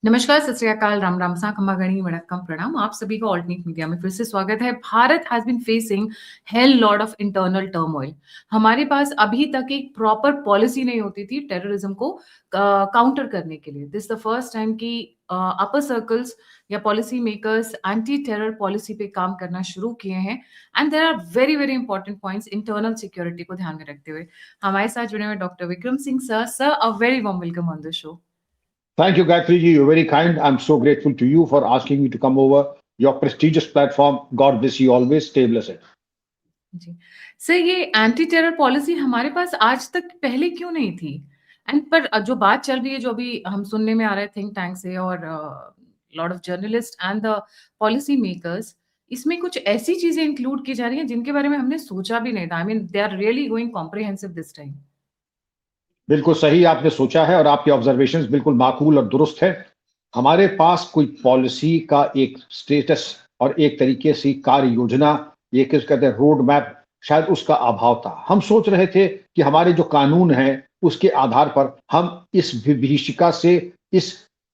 नमस्कार, सत श्री अकाल, राम राम सा, खम्मा गणी वणक्कम प्रणाम। आप सभी का ऑल्टरनेट मीडिया में फिर से स्वागत है। Bharat has been facing hell lot of internal turmoil. हमारे पास अभी तक एक प्रॉपर पॉलिसी नहीं होती थी टेररिज्म को काउंटर करने के लिए। दिस द फर्स्ट टाइम कि अपर सर्कल्स या policy makers anti terror policy पे काम करना शुरू किए हैं। And there are very very important points internal security को ध्यान में रखते हुए। हमारे साथ जुड़े हुए doctor Vikram Singh sir. Sir, a very warm welcome on the show. Thank you, Gayatri ji. You're very kind. I'm so grateful to you for asking me to come over your prestigious platform. God bless you always. Stay blessed. जी sir, ये anti terror policy हमारे पास आज तक पहले क्यों नहीं थी? एंड पर जो बात चल रही है, जो अभी हम सुनने में आ रहा है थिंक टैंक से और lot of journalist and the policy makers, इसमें कुछ ऐसी चीजें इंक्लूड की जा रही हैं जिनके बारे में हमने सोचा भी नहीं था। I mean they are really going comprehensive this time. बिल्कुल सही आपने सोचा है और आपके ऑब्जर्वेशंस बिल्कुल माकूल और दुरुस्त है। हमारे पास कोई पॉलिसी का एक स्टेटस और एक तरीके से कार्य योजना, ये किस कहते हैं रोड मैप, शायद उसका अभाव था। हम सोच रहे थे कि हमारे जो कानून है उसके आधार पर हम इस विभीषिका से, इस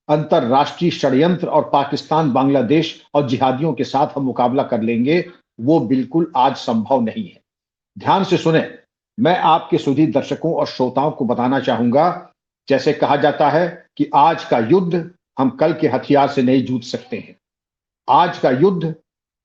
अंतरराष्ट्रीय षड्यंत्र और पाकिस्तान, बांग्लादेश और जिहादियों के साथ हम मुकाबला कर लेंगे। वो बिल्कुल आज संभव नहीं है। ध्यान से सुने, मैं आपके सुधी दर्शकों और श्रोताओं को बताना चाहूंगा, जैसे कहा जाता है कि आज का युद्ध हम कल के हथियार से नहीं जूझ सकते हैं। आज का युद्ध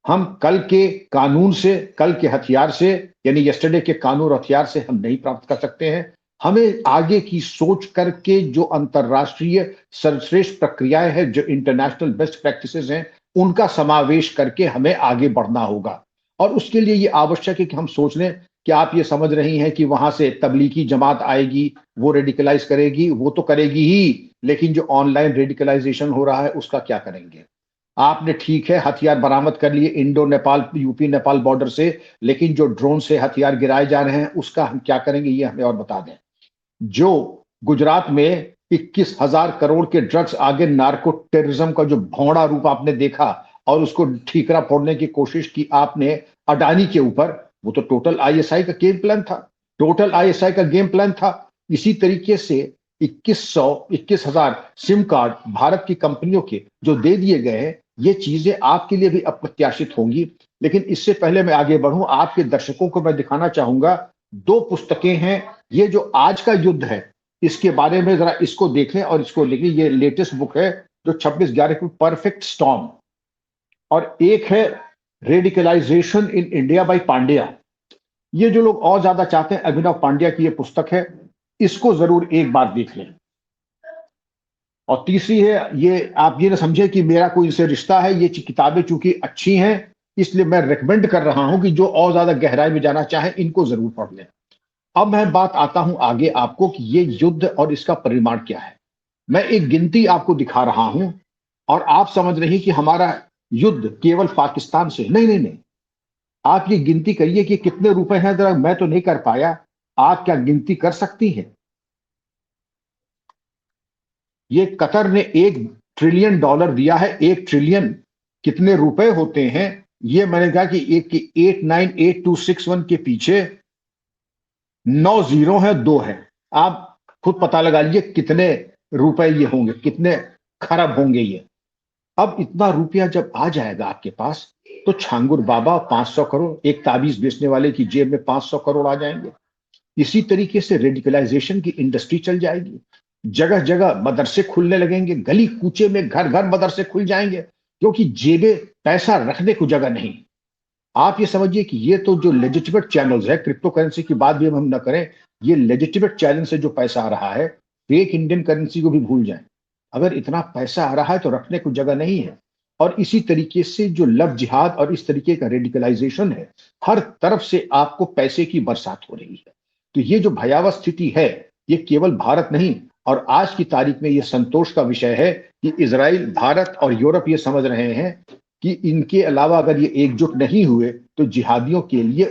हम कल के कानून से, कल के हथियार से, यानी यस्टरडे के कानून और हथियार से हम नहीं प्राप्त कर सकते हैं। हमें आगे की सोच करके जो अंतरराष्ट्रीय सर्वश्रेष्ठ प्रक्रियाएं हैं, जो इंटरनेशनल बेस्ट प्रैक्टिसेस हैं, उनका समावेश करके हमें आगे बढ़ना होगा। और उसके लिए ये आवश्यक है कि हम सोच लें कि आप ये समझ रही हैं कि वहां से तबलीगी जमात आएगी, वो रेडिकलाइज करेगी, वो तो करेगी ही, लेकिन जो ऑनलाइन रेडिकलाइजेशन हो रहा है उसका क्या करेंगे? आपने ठीक है हथियार बरामद कर लिए Indo Nepal, UP Nepal border से, लेकिन जो ड्रोन से हथियार गिराए जा रहे हैं उसका हम क्या करेंगे, ये हमें और बता दें। जो गुजरात में 21,000 करोड़ के ड्रग्स आगे नार्को टेररिज्म का जो भौड़ा रूप आपने देखा और उसको ठीकरा फोड़ने की कोशिश की आपने अडानी के ऊपर, वो तो टोटल आईएसआई का गेम प्लान था। टोटल आईएसआई का गेम प्लान था। इसी तरीके से 21,000 सिम कार्ड भारत की कंपनियों के जो दे दिए गए हैं, ये चीजें आपके लिए भी अप्रत्याशित होंगी। लेकिन इससे पहले मैं आगे बढ़ूं, आपके दर्शकों को मैं दिखाना चाहूंगा, दो पुस्तकें हैं। ये जो आज का युद्ध है इसके बारे में जरा इसको देख लें और इसको लिखें। ये लेटेस्ट बुक है जो 26/11 की, परफेक्ट स्टॉर्म, और एक है radicalisation in India by Pandya. ये जो लोग और ज्यादा चाहते हैं, अभिनव पांड्या की ये पुस्तक है, इसको जरूर एक बार देख लें। और तीसरी है, ये आप ये ना समझे कि मेरा कोई इनसे रिश्ता है, ये किताबें चूंकि अच्छी हैं इसलिए मैं रिकमेंड कर रहा हूं कि जो और ज्यादा गहराई में जाना चाहे इनको जरूर पढ़ लें। अब मैं बात आता हूं आगे आपको कि ये युद्ध और इसका परिमाण क्या है। मैं एक गिनती आपको दिखा रहा हूं और आप समझ रही कि हमारा युद्ध केवल पाकिस्तान से नहीं, नहीं, नहीं। आप ये गिनती करिए कि कितने रुपए हैं, जरा मैं तो नहीं कर पाया, आप क्या गिनती कर सकती हैं? ये कतर ने $1 ट्रिलियन दिया है। 1 ट्रिलियन कितने रुपए होते हैं? ये मैंने कहा कि 898261 के पीछे 9 जीरो है, 2 है। आप खुद पता लगा लीजिए कितने रुपए ये होंगे, कितने खरब होंगे ये। अब इतना रुपया जब आ जाएगा आपके पास, तो छांगुर बाबा 500 करोड़, एक ताबीज बेचने वाले की जेब में 500 करोड़ आ जाएंगे। इसी तरीके से रेडिकलाइजेशन की इंडस्ट्री चल जाएगी। जगह जगह मदरसे खुलने लगेंगे, गली कूचे में घर घर मदरसे खुल जाएंगे, क्योंकि जेबे पैसा रखने को जगह नहीं। आप ये समझिए कि ये तो जो लेजिटिमेट चैनल्स है, क्रिप्टो करेंसी की बात भी हम न करें, ये लेजिटिमेट चैनल से जो पैसा आ रहा है, फेक इंडियन करेंसी को भी भूल जाएं। अगर इतना पैसा आ रहा है तो रखने को जगह नहीं है। और इसी तरीके से जो लव जिहाद और इस तरीके का रेडिकलाइजेशन है, हर तरफ से आपको पैसे की बरसात हो रही है। तो ये जो भयावह स्थिति है, ये केवल भारत नहीं, और आज की तारीख में ये संतोष का विषय है कि इजराइल, भारत और यूरोप ये समझ रहे हैं कि इनके अलावा अगर ये एकजुट नहीं हुए तो जिहादियों के लिए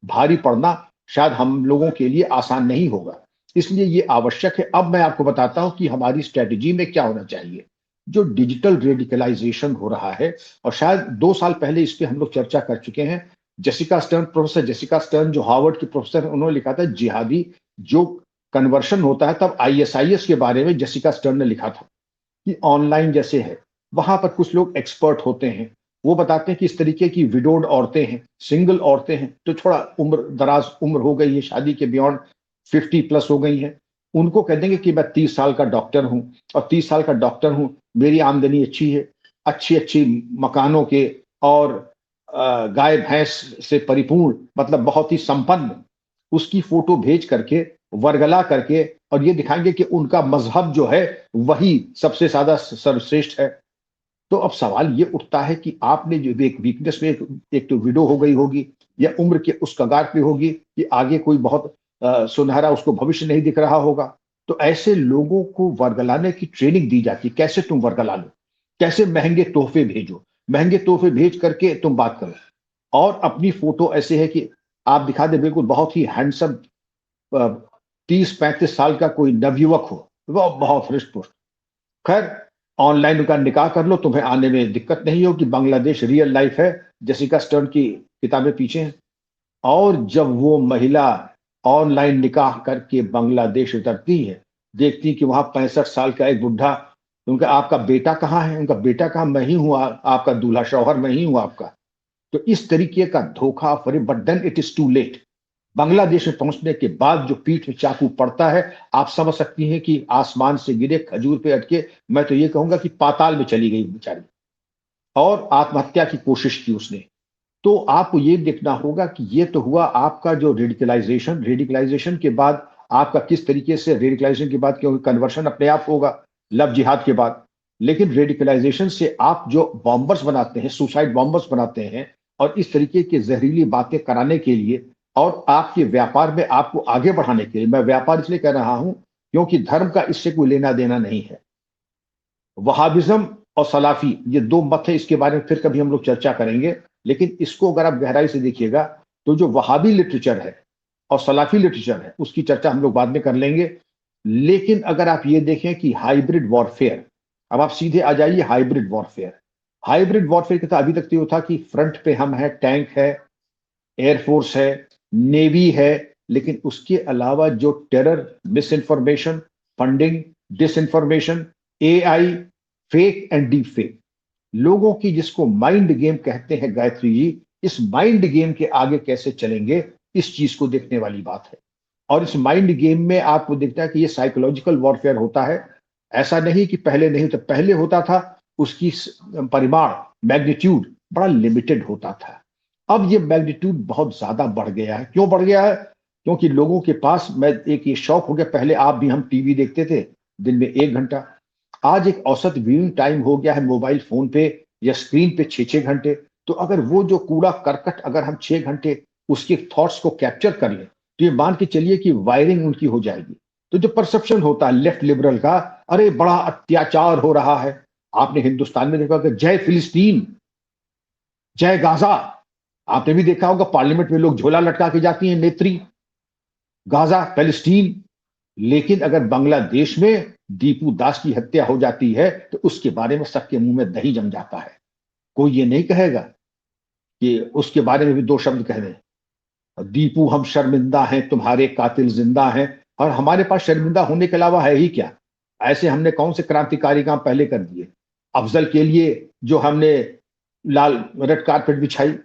भारी पड़ना शायद हम लोगों के लिए आसान नहीं होगा। इसलिए ये आवश्यक है। अब मैं आपको बताता हूं कि हमारी स्ट्रेटेजी में क्या होना चाहिए। जो डिजिटल रेडिकलाइजेशन हो रहा है, और शायद 2 साल पहले इस पे हम लोग चर्चा कर चुके हैं। Jessica stern, professor Jessica stern जो हार्वर्ड की प्रोफेसर है, उन्होंने लिखा था जिहादी जो कन्वर्शन होता है, तब आईएसआईएस के बारे में जेसिका स्टर्न ने लिखा था। कि ऑनलाइन जैसे है, वहां पर कुछ लोग एक्सपर्ट होते हैं, वो बताते हैं कि इस तरीके की विडोड औरतें हैं, सिंगल औरतें हैं, जो थोड़ा दराज उम्र हो गई है, शादी के बियॉन्ड 50+ हो गई हैं, उनको कह देंगे कि मैं 30 साल का डॉक्टर हूं, और 30 साल का डॉक्टर हूं, मेरी आमदनी अच्छी है, अच्छी अच्छी मकानों के और गाय भैंस से परिपूर्ण, मतलब बहुत ही संपन्न, उसकी फोटो भेज करके, वर्गला करके, और ये दिखाएंगे कि उनका मजहब जो है वही सबसे ज्यादा सर्वश्रेष्ठ है। तो अब सवाल ये उठता है कि आपने जो एक वीकनेस में एक तो विडो हो गई होगी, या उम्र के उस कगार पे होगी कि आगे कोई बहुत सुनहरा उसको भविष्य नहीं दिख रहा होगा। तो ऐसे लोगों को वर्गलाने की ट्रेनिंग दी जाती है, कैसे तुम वर्गला लो, कैसे महंगे तोहफे भेजो, महंगे तोहफे भेज करके तुम बात करो, और अपनी फोटो ऐसे है कि आप दिखा दे बिल्कुल बहुत ही हैंडसम, 30-35 साल का कोई नवयुवक हो, वह बहुत हृष्ट पुष्ट। खैर, ऑनलाइन का निकाह कर लो, तुम्हें आने में दिक्कत नहीं होगी, बांग्लादेश रियल लाइफ है, जेसिका स्टर्न की किताबें पीछे हैं। और जब वो महिला ऑनलाइन निकाह करके बांग्लादेश उतरती है, देखती कि वहां 65 साल का एक बुढ़ा, उनका आपका बेटा कहाँ है, उनका बेटा कहाँ, मैं ही हूं आपका दूल्हा, शौहर मैं ही हूं आपका। तो इस तरीके का धोखा फरे, but then it is too late. Bangladesh में पहुंचने के बाद जो पीठ में चाकू पड़ता है, आप समझ सकती हैं कि आसमान से गिरे, खजूर पे अटके, मैं तो ये कहूंगा कि पाताल में चली गई बेचारी, और आत्महत्या की कोशिश की उसने। तो आपको ये देखना होगा कि ये तो हुआ आपका जो रेडिकलाइजेशन, रेडिकलाइजेशन के बाद आपका किस तरीके से, रेडिकलाइजेशन के बाद क्योंकि कन्वर्शन अपने आप होगा लव जिहाद के बाद, लेकिन रेडिकलाइजेशन से आप जो बॉम्बर्स बनाते हैं, सुसाइड बॉम्बर्स बनाते हैं, और इस तरीके की जहरीली बातें कराने के लिए और आपके व्यापार में आपको आगे बढ़ाने के लिए, मैं व्यापार इसलिए कह रहा हूं क्योंकि धर्म का इससे कोई लेना देना नहीं है। वहाबिज्म और सलाफी ये दो मत है, इसके बारे में फिर कभी हम लोग चर्चा करेंगे, लेकिन इसको अगर आप गहराई से देखिएगा तो जो वहाबी लिटरेचर है और सलाफी लिटरेचर है उसकी चर्चा हम लोग बाद में कर लेंगे। लेकिन अगर आप ये देखें कि हाइब्रिड वॉरफेयर, अब आप सीधे आ जाइए हाइब्रिड वॉरफेयर। हाइब्रिड वॉरफेयर का अभी तक तो ये था कि फ्रंट पे हम है, टैंक है, एयरफोर्स है, नेवी है, लेकिन उसके अलावा जो terror, misinformation, funding, disinformation, AI, fake and deep fake, लोगों की जिसको माइंड गेम कहते हैं गायत्री जी, इस माइंड गेम के आगे कैसे चलेंगे, इस चीज को देखने वाली बात है। और इस माइंड गेम में आपको दिखता है कि ये साइकोलॉजिकल वॉरफेयर होता है। ऐसा नहीं कि पहले नहीं होता, पहले होता था, उसकी परिमाण, मैग्नीट्यूड बड़ा लिमिटेड होता था। अब ये मैग्नीट्यूड बहुत ज्यादा बढ़ गया है। क्यों बढ़ गया है? क्योंकि लोगों के पास, मैं एक ये शौक हो गया, पहले आप भी हम टीवी देखते थे दिन में 1 घंटा, आज एक औसत व्यूइंग टाइम हो गया है मोबाइल फोन पे या स्क्रीन पे 6-6 घंटे। तो अगर वो जो कूड़ा करकट अगर हम 6 घंटे उसके थॉट्स को कैप्चर कर लें, तो ये मान के चलिए कि वायरिंग उनकी हो जाएगी। तो जो परसेप्शन होता है लेफ्ट लिबरल का, अरे बड़ा अत्याचार हो रहा है, आपने हिंदुस्तान में देखा कि जय फिलिस्तीन, जय गाजा, आपने भी देखा होगा पार्लियामेंट में लोग झोला लटका के जाती हैं नेत्री, गाजा पैलेस्टीन। लेकिन अगर बांग्लादेश में दीपू दास की हत्या हो जाती है तो उसके बारे में सबके मुंह में दही जम जाता है। कोई ये नहीं कहेगा कि उसके बारे में भी 2 शब्द कह दें, दीपू हम शर्मिंदा हैं, तुम्हारे कातिल जिंदा हैं। और हमारे पास शर्मिंदा होने के अलावा है ही क्या? ऐसे हमने कौन से क्रांतिकारी काम पहले कर दिए? अफजल के लिए जो हमने लाल रेड कारपेट बिछाई,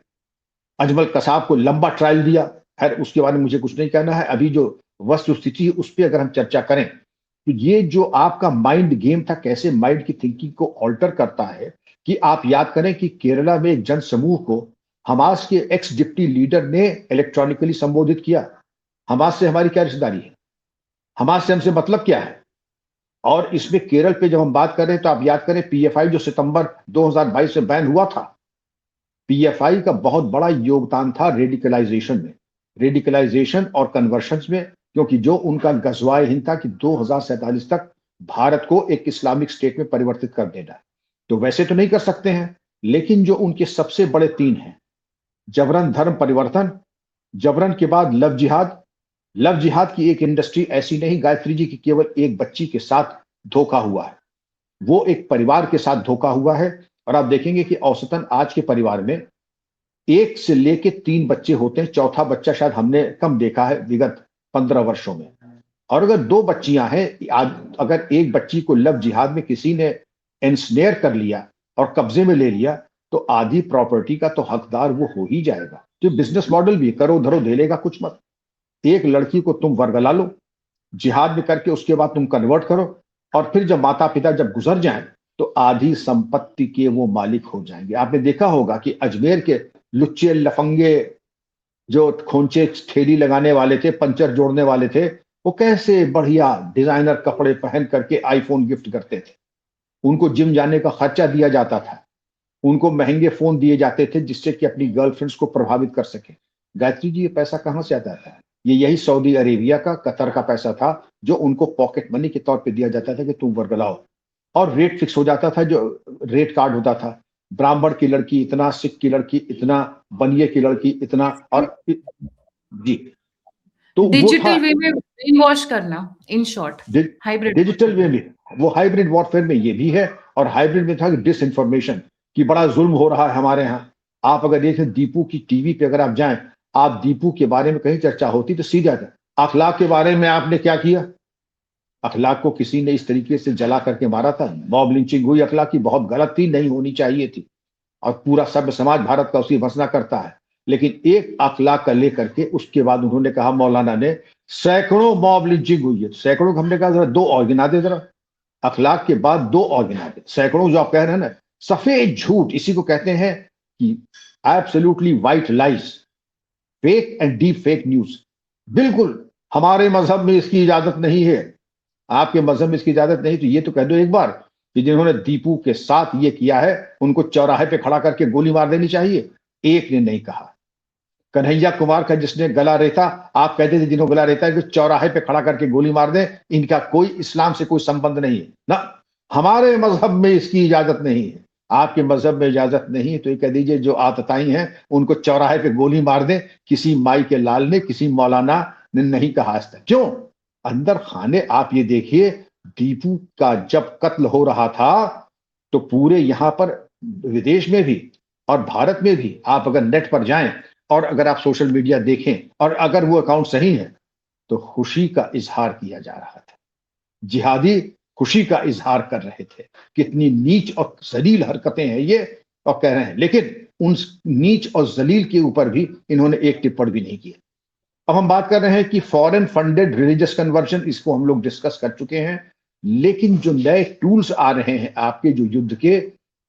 अजमल कसाब को लंबा ट्रायल दिया, खैर उसके बारे में मुझे कुछ नहीं कहना है। अभी जो वस्तु स्थिति है उस पर अगर हम चर्चा करें, तो ये जो आपका माइंड गेम था, कैसे माइंड की थिंकिंग को ऑल्टर करता है, कि आप याद करें कि केरला में एक जन समूह को हमास के एक्स डिप्टी लीडर ने इलेक्ट्रॉनिकली संबोधित किया। हमास से हमारी क्या रिश्तेदारी है? हमास से हमसे मतलब क्या है? और इसमें केरल पे जब हम बात कर रहे हैं तो आप याद करें पीएफआई जो सितंबर 2022 में बैन हुआ था, पीएफआई का बहुत बड़ा योगदान था रेडिकलाइजेशन में, रेडिकलाइजेशन और कन्वर्शंस में, क्योंकि जो उनका गजवाए हिंद था कि 2047 तक भारत को एक इस्लामिक स्टेट में परिवर्तित कर देना है। तो वैसे तो नहीं कर सकते हैं, लेकिन जो उनके सबसे बड़े 3 हैं, जबरन धर्म परिवर्तन, जबरन के बाद लव जिहाद। लव जिहाद की एक इंडस्ट्री ऐसी नहीं गायत्री जी की केवल एक बच्ची के साथ धोखा हुआ है, वो एक परिवार के साथ धोखा हुआ है। और आप देखेंगे कि औसतन आज के परिवार में 1 से लेके 3 बच्चे होते हैं, चौथा बच्चा शायद हमने कम देखा है विगत 15 वर्षों में। और अगर 2 बच्चियां हैं, आज अगर एक बच्ची को लव जिहाद में किसी ने एंस्नेयर कर लिया और कब्जे में ले लिया, तो आधी प्रॉपर्टी का तो हकदार वो हो ही जाएगा। तो बिजनेस मॉडल भी करो धरो दे लेगा कुछ मत। एक लड़की को तुम वर्गला लो, जिहाद में करके उसके बाद तुम कन्वर्ट करो, और फिर जब माता पिता जब गुजर जाएं तो आधी संपत्ति के वो मालिक हो जाएंगे। आपने देखा होगा कि अजमेर के लुच्चे लफंगे जो खोंचे ठेली लगाने वाले थे, पंचर जोड़ने वाले थे, वो कैसे बढ़िया डिजाइनर कपड़े पहन करके आईफोन गिफ्ट करते थे। उनको जिम जाने का खर्चा दिया जाता था, उनको महंगे फोन दिए जाते थे जिससे कि अपनी गर्लफ्रेंड्स को प्रभावित कर सके। गायत्री जी, ये पैसा कहां से आता था? ये यही सऊदी अरेबिया का, कतर का पैसा था, जो उनको पॉकेट मनी के तौर पे दिया जाता था कि तुम वर्गलाओ, और रेट फिक्स हो जाता था, जो रेट कार्ड होता था। ब्राह्मण की लड़की इतना, सिख की लड़की इतना, बनिए की लड़की इतना, और जी, तो वो था डिजिटल वे में ब्रेन वॉश करना, इन शॉर्ट हाइब्रिड। डिजिटल वे में। वो हाइब्रिड वॉरफेयर में ये भी है, और हाइब्रिड में था डिस इन्फॉर्मेशन कि बड़ा जुल्म हो रहा है हमारे यहाँ। आप अगर देखें दीपू की टीवी पे अगर आप जाएं, आप दीपू के बारे में कहीं चर्चा होती तो सीधा अखलाक के बारे में आपने क्या किया? अखलाक को किसी ने इस तरीके से जला करके मारा था, मॉब लिंचिंग हुई, अखलाक की बहुत गलत थी, नहीं होनी चाहिए थी, और पूरा सभ्य समाज भारत का उसी भर्त्सना करता है। लेकिन एक अखलाक का लेकर के उसके बाद उन्होंने कहा, मौलाना ने, सैकड़ों मॉब लिंचिंग हुई है, सैकड़ों। हमने कहा जरा दो और गिना दे, जरा अखलाक के बाद दो और गिना दे। सैकड़ों जो आप कह रहे हैं ना, सफेद झूठ, इसी को कहते हैं कि absolutely white lies, fake and deep fake news. बिल्कुल हमारे मजहब में इसकी इजाजत नहीं है, आपके मजहब में इसकी इजाजत नहीं, तो ये तो कह दो एक बार कि जिन्होंने दीपू के साथ ये किया है उनको चौराहे पे खड़ा करके गोली मार देनी चाहिए। एक ने नहीं कहा। कन्हैया कुमार का जिसने गला रेता, आप कहते थे जिन्होंने गला रेता है कि चौराहे पे खड़ा करके गोली मार दे, इनका कोई इस्लाम से कोई संबंध नहीं है ना, हमारे मजहब में इसकी इजाजत नहीं है। आपके मजहब में इजाजत नहीं है तो ये कह दीजिए जो आतताई हैं उनको चौराहे पे गोली मार दे। किसी माई के लाल ने, किसी मौलाना ने नहीं कहा आज तक। क्यों? अंदर खाने आप ये देखिए, दीपू का जब कत्ल हो रहा था तो पूरे यहां पर विदेश में भी और भारत में भी आप अगर नेट पर जाएं और अगर आप सोशल मीडिया देखें और अगर वो अकाउंट सही है तो खुशी का इजहार किया जा रहा था। जिहादी खुशी का इजहार कर रहे थे। कितनी नीच और जलील हरकतें हैं ये, और कह रहे हैं, लेकिन उन नीच और जलील के ऊपर भी इन्होंने एक टिप्पणी भी नहीं की। अब हम बात कर रहे हैं कि फॉरेन फंडेड रिलीजियस कन्वर्जन, इसको हम लोग डिस्कस कर चुके हैं। लेकिन जो नए टूल्स आ रहे हैं आपके जो युद्ध के,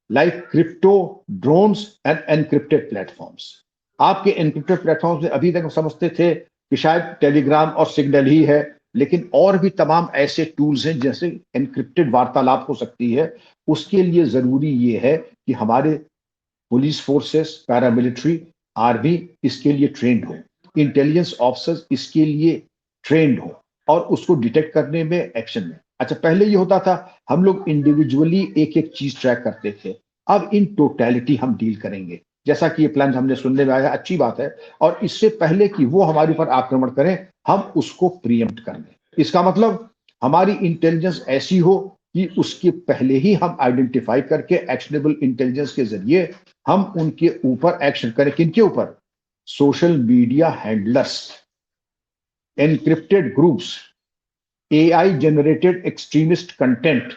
like crypto, drones end encrypted platforms. आपके एनक्रिप्टेड प्लेटफॉर्म्स में अभी तक हम समझते थे कि शायद टेलीग्राम और सिग्नल ही है, लेकिन और भी तमाम ऐसे टूल्स हैं जैसे एनक्रिप्टेड वार्तालाप हो सकती है। उसके लिए जरूरी ये है कि हमारे पुलिस फोर्सेस, पैरामिलिट्री, आर्मी इसके लिए ट्रेंड हो, इंटेलिजेंस ऑफिसर्स इसके लिए ट्रेंड हो, और उसको डिटेक्ट करने में, एक्शन में। अच्छा, पहले ये होता था हम लोग इंडिविजुअली एक एक चीज ट्रैक करते थे, अब इन टोटलिटी हम डील करेंगे। जैसा कि ये प्लान हमने सुनने में आया, अच्छी बात है, और इससे पहले कि वो हमारे ऊपर आक्रमण करें हम उसको प्रिएम्प्ट कर लें। इसका मतलब हमारी इंटेलिजेंस ऐसी हो कि उसके पहले ही हम आइडेंटिफाई करके एक्शनेबल इंटेलिजेंस के जरिए हम उनके ऊपर एक्शन करें। किनके ऊपर? Social media handlers, encrypted groups, AI generated extremist content,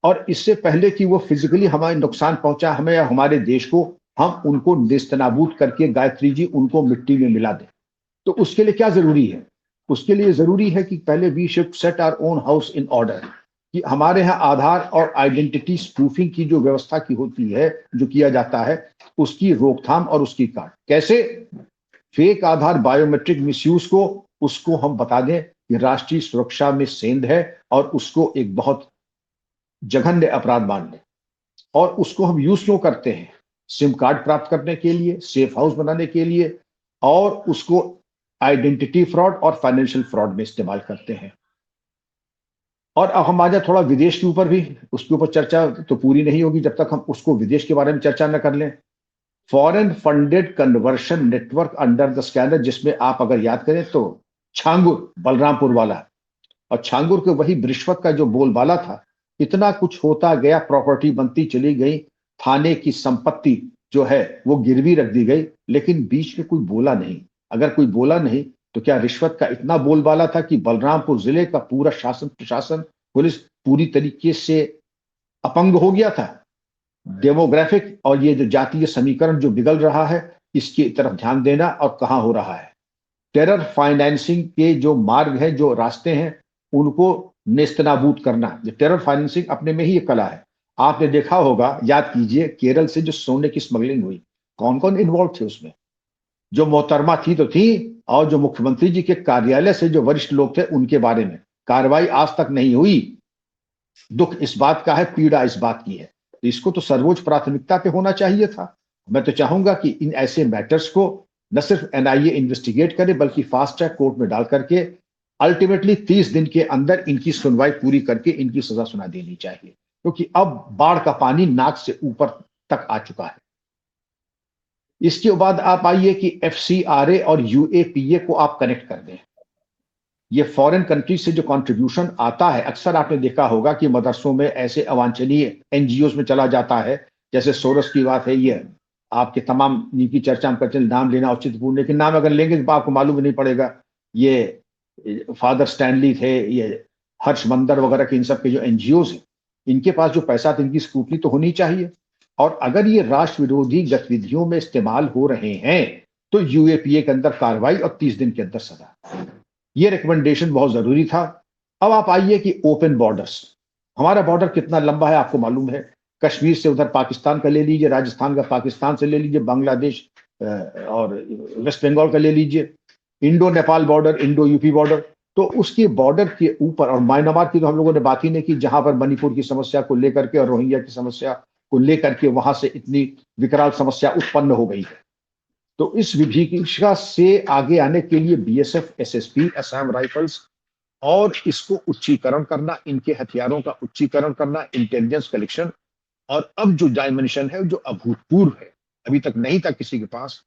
और इससे पहले कि वो फिजिकली हमें नुकसान पहुंचा, हमें या हमारे देश को, हम उनको नेस्तनाबूद करके, गायत्री जी, उनको मिट्टी में मिला दें। तो उसके लिए क्या जरूरी है? उसके लिए जरूरी है कि पहले we should set our own house in order, कि हमारे यहाँ आधार और आइडेंटिटी स्पूफिंग की जो व्यवस्था की होती है, जो किया जाता है, उसकी रोकथाम और उसकी काट कैसे, फेक आधार बायोमेट्रिक मिसयूज को, उसको हम बता दें कि राष्ट्रीय सुरक्षा में सेंध है और उसको एक बहुत जघन्य अपराध मान लें। और उसको हम यूज क्यों करते हैं? सिम कार्ड प्राप्त करने के लिए, सेफ हाउस बनाने के लिए, और उसको आइडेंटिटी फ्रॉड और फाइनेंशियल फ्रॉड में इस्तेमाल करते हैं। और अब हम आ जाए थोड़ा विदेश के ऊपर भी, उसके ऊपर चर्चा तो पूरी नहीं होगी जब तक हम उसको विदेश के बारे में चर्चा न कर लें। Foreign funded conversion network under the scanner, जिसमें आप अगर याद करें तो छांगुर बलरामपुर वाला, और छांगुर के वही रिश्वत का जो बोलबाला था, इतना कुछ होता गया, प्रॉपर्टी बनती चली गई, थाने की संपत्ति जो है वो गिरवी रख दी गई, लेकिन बीच में कोई बोला नहीं। अगर कोई बोला नहीं तो क्या रिश्वत का इतना बोलबाला था कि बलरामपुर जिले का पूरा शासन, प्रशासन, पुलिस पूरी तरीके से अपंग हो गया था। डेमोग्राफिक और ये जो जातीय समीकरण जो बिगड़ रहा है, इसकी तरफ ध्यान देना और कहां हो रहा है। टेरर फाइनेंसिंग के जो मार्ग हैं, जो रास्ते हैं, उनको नेस्तनाबूद करना। जो टेरर फाइनेंसिंग अपने में ही एक कला है। आपने देखा होगा, याद कीजिए, केरल से जो सोने की स्मगलिंग हुई, कौन कौन इन्वॉल्व थे उसमें? जो मोहतरमा थी तो थी, और जो मुख्यमंत्री जी के कार्यालय से जो वरिष्ठ लोग थे उनके बारे में कार्रवाई आज तक नहीं हुई। दुख इस बात का है, पीड़ा इस बात की है। तो इसको तो सर्वोच्च प्राथमिकता पे होना चाहिए था। मैं तो चाहूंगा कि इन ऐसे मैटर्स को न सिर्फ एनआईए इन्वेस्टिगेट करे, बल्कि फास्ट ट्रैक कोर्ट में डाल करके अल्टीमेटली 30 दिन के अंदर इनकी सुनवाई पूरी करके इनकी सजा सुना देनी चाहिए, क्योंकि अब बाढ़ का पानी नाक से ऊपर तक आ चुका है। इसके बाद आप आइए कि एफसीआरए और यूएपीए को आप कनेक्ट कर दें। ये फॉरेन कंट्री से जो कंट्रीब्यूशन आता है, अक्सर आपने देखा होगा कि मदरसों में ऐसे अवांछनीय एनजीओ में चला जाता है। जैसे सोरस की बात है, ये आपके तमाम इनकी चर्चा हम करते हैं, नाम लेना उचित पूर्ण, लेकिन नाम अगर लेंगे तो आपको मालूम नहीं पड़ेगा। ये फादर स्टैनली थे, ये हर्ष मंदर वगैरह के, इन सब के जो एनजीओ हैं, इनके पास जो पैसा था, इनकी स्क्रूटनी तो होनी चाहिए। और अगर ये राष्ट्र विरोधी गतिविधियों में इस्तेमाल हो रहे हैं तो यूएपीए के अंदर कार्रवाई और 30 दिन के अंदर सजा। ये रिकमेंडेशन बहुत जरूरी था। अब आप आइए कि ओपन बॉर्डर्स। हमारा बॉर्डर कितना लंबा है आपको मालूम है। कश्मीर से उधर पाकिस्तान का ले लीजिए, राजस्थान का पाकिस्तान से ले लीजिए, बांग्लादेश और वेस्ट बंगाल का ले लीजिए, Indo Nepal border, Indo UP border. तो उसके बॉर्डर के ऊपर, और म्यांमार की तो हम लोगों ने बात ही नहीं की, जहां पर मणिपुर की समस्या को लेकर के और रोहिंग्या की समस्या को लेकर के वहां से इतनी विकराल समस्या उत्पन्न हो गई है। तो इस विभीषिका से आगे आने के लिए बीएसएफ, एसएसपी, असम राइफल्स और इसको उच्चीकरण करना, इनके हथियारों का उच्चीकरण करना, इंटेलिजेंस कलेक्शन, और अब जो डायमेंशन है जो अभूतपूर्व है, अभी तक नहीं था किसी के पास,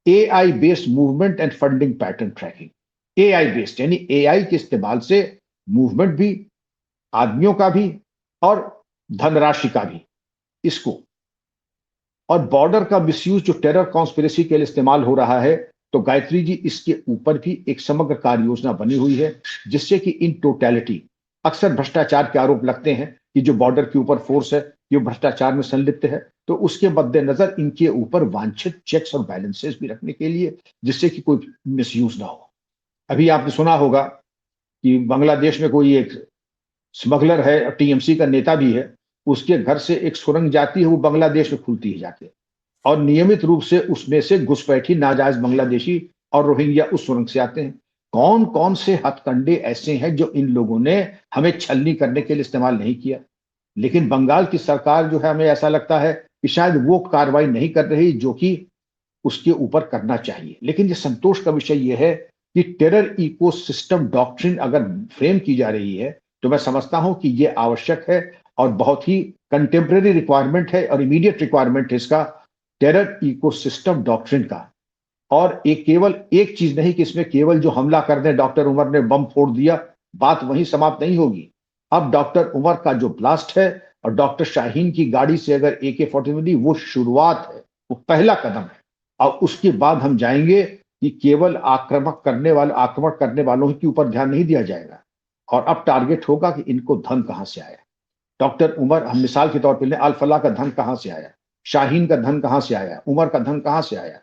AI based movement and funding pattern tracking. AI based यानी एआई के इस्तेमाल से मूवमेंट भी, आदमियों का भी और धनराशि का भी, इसको, और बॉर्डर का मिसयूज जो टेरर कॉन्स्पिरेसी के लिए इस्तेमाल हो रहा है, तो गायत्री जी इसके ऊपर भी एक समग्र कार्य योजना बनी हुई है, जिससे कि इन टोटैलिटी, अक्सर भ्रष्टाचार के आरोप लगते हैं कि जो बॉर्डर के ऊपर फोर्स है ये भ्रष्टाचार में संलिप्त है, तो उसके मद्देनजर इनके ऊपर वांछित चेक्स और बैलेंसेस भी रखने के लिए, जिससे कि कोई मिसयूज ना हो। अभी आपने सुना होगा कि बांग्लादेश में कोई एक स्मगलर है और टीएमसी का नेता भी है, उसके घर से एक सुरंग जाती है, वो बांग्लादेश में खुलती है जाके, और नियमित रूप से उसमें से घुसपैठी नाजायज बांग्लादेशी और रोहिंग्या उस सुरंग से आते हैं। कौन कौन से हथकंडे ऐसे हैं जो इन लोगों ने हमें छलनी करने के लिए इस्तेमाल नहीं किया। लेकिन बंगाल की सरकार जो है, हमें ऐसा लगता है कि शायद वो कार्रवाई नहीं कर रही जो कि उसके ऊपर करना चाहिए। लेकिन ये संतोष का विषय ये है कि टेरर इकोसिस्टम डॉक्ट्रिन अगर फ्रेम की जा रही है, तो मैं समझता हूं कि ये आवश्यक है और बहुत ही कंटेम्प्रेरी रिक्वायरमेंट है और इमीडिएट रिक्वायरमेंट है इसका, टेरर इकोसिस्टम डॉक्ट्रिन का। और एक केवल एक चीज नहीं कि इसमें केवल जो हमला कर दे, डॉक्टर उमर ने बम फोड़ दिया, बात वहीं समाप्त नहीं होगी। अब डॉक्टर उमर का जो ब्लास्ट है और डॉक्टर शाहीन की गाड़ी से अगर AK-47 मिली, वो शुरुआत है, वो पहला कदम है। और उसके बाद हम जाएंगे कि केवल आक्रमण करने वालों के ऊपर ध्यान नहीं दिया जाएगा, और अब टारगेट होगा कि इनको धन कहां से आया। डॉक्टर उमर, हम मिसाल के तौर पर लें, अल फलाह का धन कहां से आया, शाहीन का धन कहां से आया, उमर का धन कहां से आया,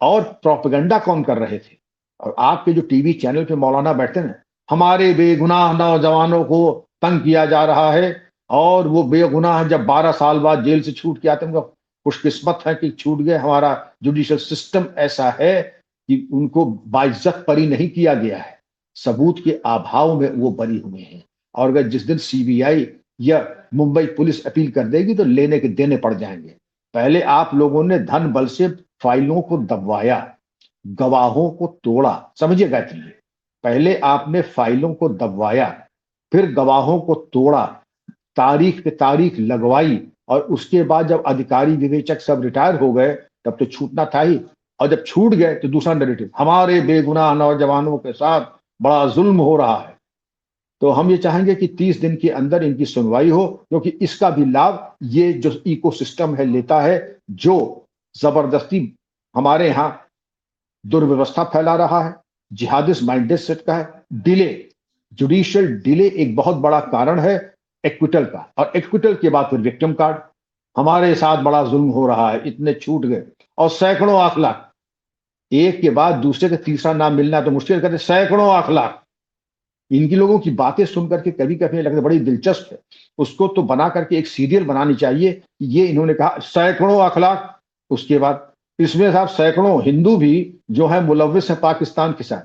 और प्रोपेगेंडा कौन कर रहे थे। और आपके जो टीवी चैनल पे मौलाना बैठते हैं, हमारे बेगुनाह नौजवानों को तंग किया जा रहा है, और वो बेगुनाह जब 12 साल बाद जेल से छूट के आते हैं, उनका खुशकिस्मत है कि छूट गए। हमारा जुडिशियल सिस्टम ऐसा है कि उनको बाइज्जत बरी नहीं किया गया है, सबूत के अभाव में वो बरी हुए हैं। और अगर जिस दिन सीबीआई या मुंबई पुलिस अपील कर देगी तो लेने के देने पड़ जाएंगे। पहले आप लोगों ने धन बल से फाइलों को दबवाया, गवाहों को तोड़ा, समझिए गायत्री, पहले आपने फाइलों को दबवाया, फिर गवाहों को तोड़ा, तारीख पे तारीख लगवाई, और उसके बाद जब अधिकारी विवेचक सब रिटायर हो गए तब तो छूटना था ही। और जब छूट गए तो दूसरा नैरेटिव, हमारे बेगुनाह नौजवानों के साथ बड़ा जुल्म हो रहा है। तो हम ये चाहेंगे कि 30 दिन के अंदर इनकी सुनवाई हो, क्योंकि इसका भी लाभ ये जो इकोसिस्टम है लेता है, जो जबरदस्ती हमारे यहां दुर्व्यवस्था फैला रहा है, जिहादिस्ट माइंडसेट का है। डिले, जुडिशियल डिले एक बहुत बड़ा कारण है, एक्विटल का, और एक्विटल के बाद फिर विक्टिम कार्ड। हमारे साथ बड़ा जुल्म हो रहा है, इतने छूट गए, और सैकड़ों 8 लाख, एक के बाद दूसरे का तीसरा नाम मिलना तो मुश्किल, करते सैकड़ों 8 लाख। इनकी लोगों की बातें सुन करके कभी कभी लगता है बड़ी दिलचस्प है, उसको तो बना करके एक सीरियल बनानी चाहिए। ये इन्होंने कहा सैकड़ों 8 लाख, उसके बाद इसमें साहब सैकड़ों हिंदू भी जो है मुलविस है पाकिस्तान के साथ।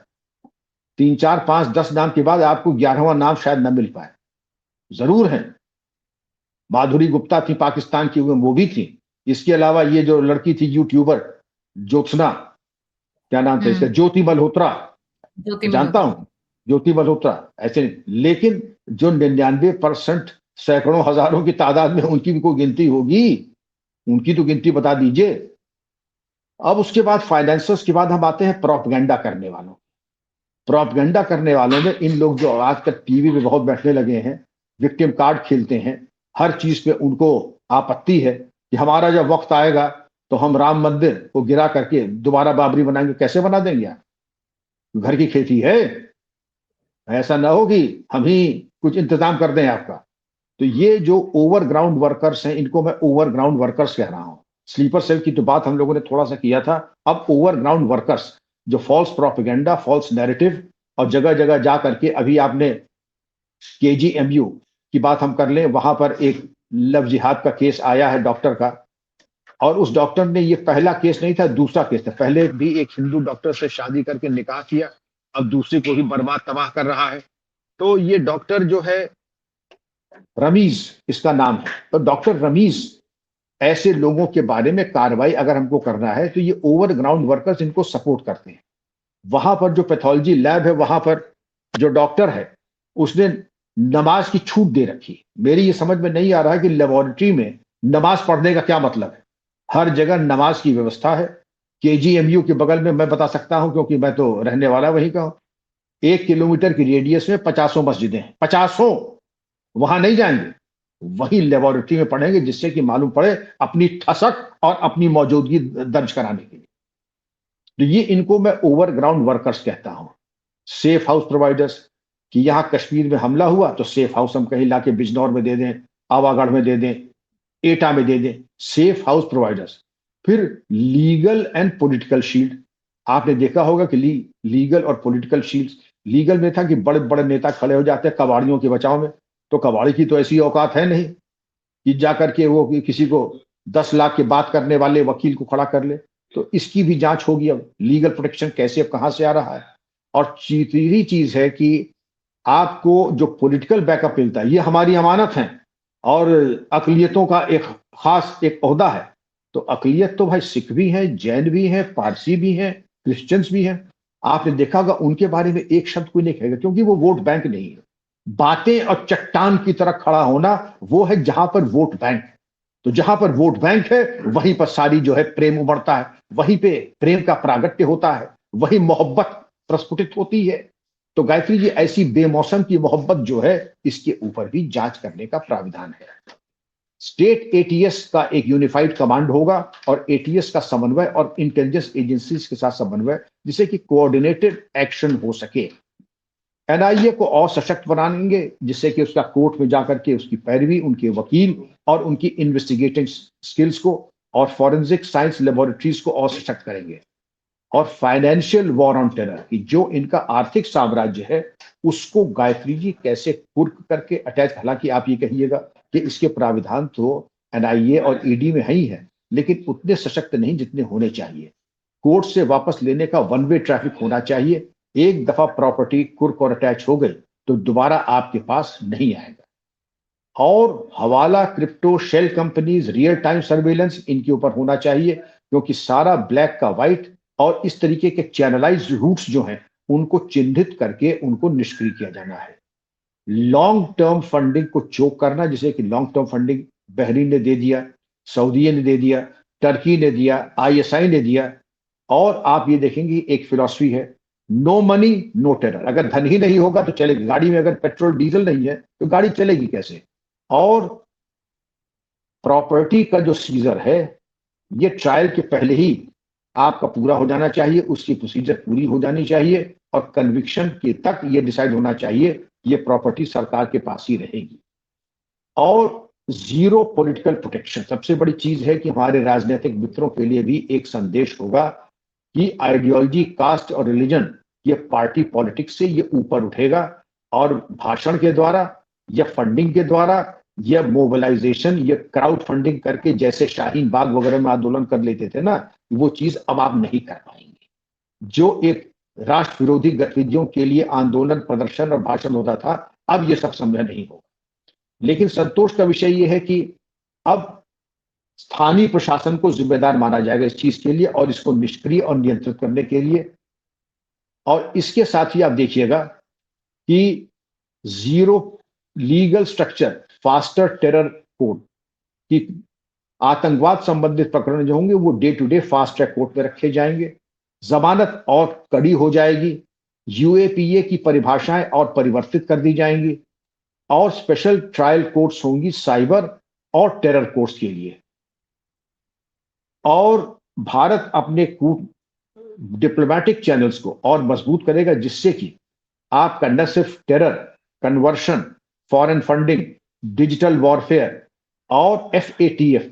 3 4 5 10 नाम के बाद आपको 11वां नाम शायद न मिल पाए, जरूर है। माधुरी गुप्ता थी पाकिस्तान की, वो भी थी। इसके अलावा ये जो लड़की थी यूट्यूबर ज्योत्सना, क्या नाम था इसका, ज्योति मल्होत्रा, ज्योति जानता मल्होत्रा। हूं ज्योति मल्होत्रा, ऐसे नहीं। लेकिन जो 99% सैकड़ों हजारों की तादाद में उनकी भी कोई गिनती होगी, उनकी तो गिनती बता दीजिए। अब उसके बाद फाइनेंसर्स के बाद हम आते हैं प्रोपगेंडा करने वालों। प्रोपगेंडा करने वालों में इन लोग जो आजकल टीवी पे बहुत बैठने लगे हैं, विक्टिम कार्ड खेलते हैं, हर चीज पे उनको आपत्ति है कि हमारा जब वक्त आएगा तो हम राम मंदिर को गिरा करके दोबारा बाबरी बनाएंगे। कैसे बना देंगे आप? घर की खेती है, ऐसा ना हो कि हम ही कुछ इंतजाम कर दें आपका। तो ये जो ओवरग्राउंड वर्कर्स हैं, इनको मैं ओवरग्राउंड वर्कर्स कह रहा हूं। स्लीपर सेल की तो बात हम लोगों ने थोड़ा सा किया था, अब ओवरग्राउंड वर्कर्स जो फॉल्स प्रोपेगेंडा, फॉल्स नैरेटिव, और जगह जगह जा करके, अभी आपने केजीएमयू की बात हम कर लें, वहां पर एक लव जिहाद का केस आया है डॉक्टर का, और उस डॉक्टर ने, ये पहला केस नहीं था, दूसरा केस था। पहले भी एक हिंदू डॉक्टर से शादी करके निकाह किया, अब दूसरे को ही बर्बाद तबाह कर रहा है। तो ये डॉक्टर जो है रमीज इसका नाम है, तो डॉक्टर रमीज, ऐसे लोगों के बारे में कार्रवाई अगर हमको करना है तो ये ओवरग्राउंड वर्कर्स इनको सपोर्ट करते हैं। वहां पर जो पैथोलॉजी लैब है, वहां पर जो डॉक्टर है उसने नमाज की छूट दे रखी। मेरी ये समझ में नहीं आ रहा है कि लेबोरेटरी में नमाज पढ़ने का क्या मतलब है। हर जगह नमाज की व्यवस्था है। केजीएमयू के बगल में मैं बता सकता हूं क्योंकि मैं तो रहने वाला वहीं का हूं, 1 किलोमीटर की रेडियस में 50 मस्जिदें हैं, 50। वहां नहीं जाएंगे, वही लेबोरेटरी में पढ़ेंगे, जिससे कि मालूम पड़े अपनी ठसक और अपनी मौजूदगी दर्ज कराने के लिए। तो ये इनको मैं ओवरग्राउंड वर्कर्स कहता हूं। सेफ हाउस प्रोवाइडर्स, कि यहां कश्मीर में हमला हुआ तो सेफ हाउस हम कहीं लाके बिजनौर में दे दें, आवागढ़ में दे दें, एटा में दे दें, सेफ हाउस प्रोवाइडर्स। फिर लीगल एंड पॉलिटिकल शील्ड, आपने देखा होगा कि लीगल और पॉलिटिकल शील्ड, लीगल में था कि बड़े बड़े नेता खड़े हो जाते हैं कबाड़ियों के बचाव में, तो कबाड़ी की तो ऐसी औकात है नहीं कि जाकर के वो किसी को 10 लाख की बात करने वाले वकील को खड़ा कर ले। तो इसकी भी जांच होगी, अब लीगल प्रोटेक्शन कैसे, अब कहां से आ रहा है। और तीसरी चीज है कि आपको जो पॉलिटिकल बैकअप मिलता है, ये हमारी अमानत है, और अकलियतों का एक खास एक ओहदा है। तो अकलियत तो भाई सिख भी है, जैन भी है, पारसी भी है, क्रिश्चियंस भी है। आपने देखा होगा उनके बारे में एक शब्द कोई नहीं कहेगा, क्योंकि वो वोट बैंक नहीं है। बातें और चट्टान की तरह खड़ा होना वो है जहां पर वोट बैंक। तो जहां पर वोट बैंक है वहीं पर सारी जो है प्रेम उमड़ता है, वहीं पे प्रेम का प्रागट्य होता है, वही मोहब्बत प्रस्फुटित होती है। तो गायत्री जी, ऐसी बेमौसम की मोहब्बत जो है, इसके ऊपर भी जांच करने का प्राविधान है। स्टेट एटीएस का एक यूनिफाइड कमांड होगा, और एटीएस का समन्वय और इंटेलिजेंस एजेंसीज के साथ समन्वय, जिससे कि कोऑर्डिनेटेड एक्शन हो सके। एनआईए को और सशक्त बनाएंगे, जिससे कि उसका कोर्ट में जाकर के उसकी पैरवी, उनके वकील और उनकी इन्वेस्टिगेटिंग स्किल्स को, और फॉरेंसिक साइंस लेबोरेटरीज को और सशक्त करेंगे। और फाइनेंशियल वॉर ऑन टेरर की जो इनका आर्थिक साम्राज्य है, उसको गायत्री जी कैसे कुर्क करके अटैच, हालांकि आप ये कहिएगा कि इसके प्राविधान तो एनआईए और ईडी में ही है, लेकिन उतने सशक्त नहीं जितने होने चाहिए। कोर्ट से वापस लेने का वन वे ट्रैफिक होना चाहिए। एक दफा प्रॉपर्टी कुर्क और अटैच हो गई तो दोबारा आपके पास नहीं आएगा। और hawala, crypto, shell companies, real time surveillance इनके ऊपर होना चाहिए, क्योंकि सारा ब्लैक का व्हाइट और इस तरीके के चैनलाइज्ड रूट्स जो हैं उनको चिन्हित करके उनको निष्क्रिय किया जाना है। लॉन्ग टर्म फंडिंग को चोक करना, जिसे कि लॉन्ग टर्म फंडिंग बहरीन ने दे दिया, सऊदी ने दे दिया, टर्की ने दिया, आईएसआई ने दिया। और आप ये देखेंगे एक फिलॉसफी है, नो मनी नो टेरर। अगर धन ही नहीं होगा तो चलेगी, गाड़ी में अगर पेट्रोल डीजल नहीं है तो गाड़ी चलेगी कैसे। और प्रॉपर्टी का जो सीजर है, ये ट्रायल के पहले ही आपका पूरा हो जाना चाहिए, उसकी प्रोसीजर पूरी हो जानी चाहिए, और कन्विक्शन के तक ये डिसाइड होना चाहिए ये प्रॉपर्टी सरकार के पास ही रहेगी। और जीरो पॉलिटिकल प्रोटेक्शन। सबसे बड़ी चीज है कि हमारे राजनीतिक मित्रों के लिए भी एक संदेश होगा कि आइडियोलॉजी, कास्ट और रिलीजन, ये पार्टी पॉलिटिक्स से ये ऊपर उठेगा और भाषण के द्वारा या फंडिंग के द्वारा या मोबिलाइजेशन या क्राउड फंडिंग करके, जैसे शाहीन बाग वगैरह में आंदोलन कर लेते थे ना, वो चीज अब आप नहीं कर पाएंगे। जो एक राष्ट्र विरोधी गतिविधियों के लिए आंदोलन, प्रदर्शन और भाषण होता था, अब ये सब संभव नहीं होगा। लेकिन संतोष का विषय यह है कि अब स्थानीय प्रशासन को जिम्मेदार माना जाएगा इस चीज के लिए और इसको निष्क्रिय और नियंत्रित करने के लिए। और इसके साथ ही आप देखिएगा कि zero legal structure, faster terror code, कि आतंकवाद संबंधित प्रकरण जो होंगे वो day to day fast track court में रखे जाएंगे। जमानत और कड़ी हो जाएगी। यूएपीए की परिभाषाएं और परिवर्तित कर दी जाएंगी और स्पेशल ट्रायल कोर्ट्स होंगी साइबर और टेरर कोर्ट्स के लिए। और भारत अपने डिप्लोमेटिक चैनल्स को और मजबूत करेगा, जिससे कि आपका न सिर्फ terror, conversion, foreign funding, digital warfare और FATF,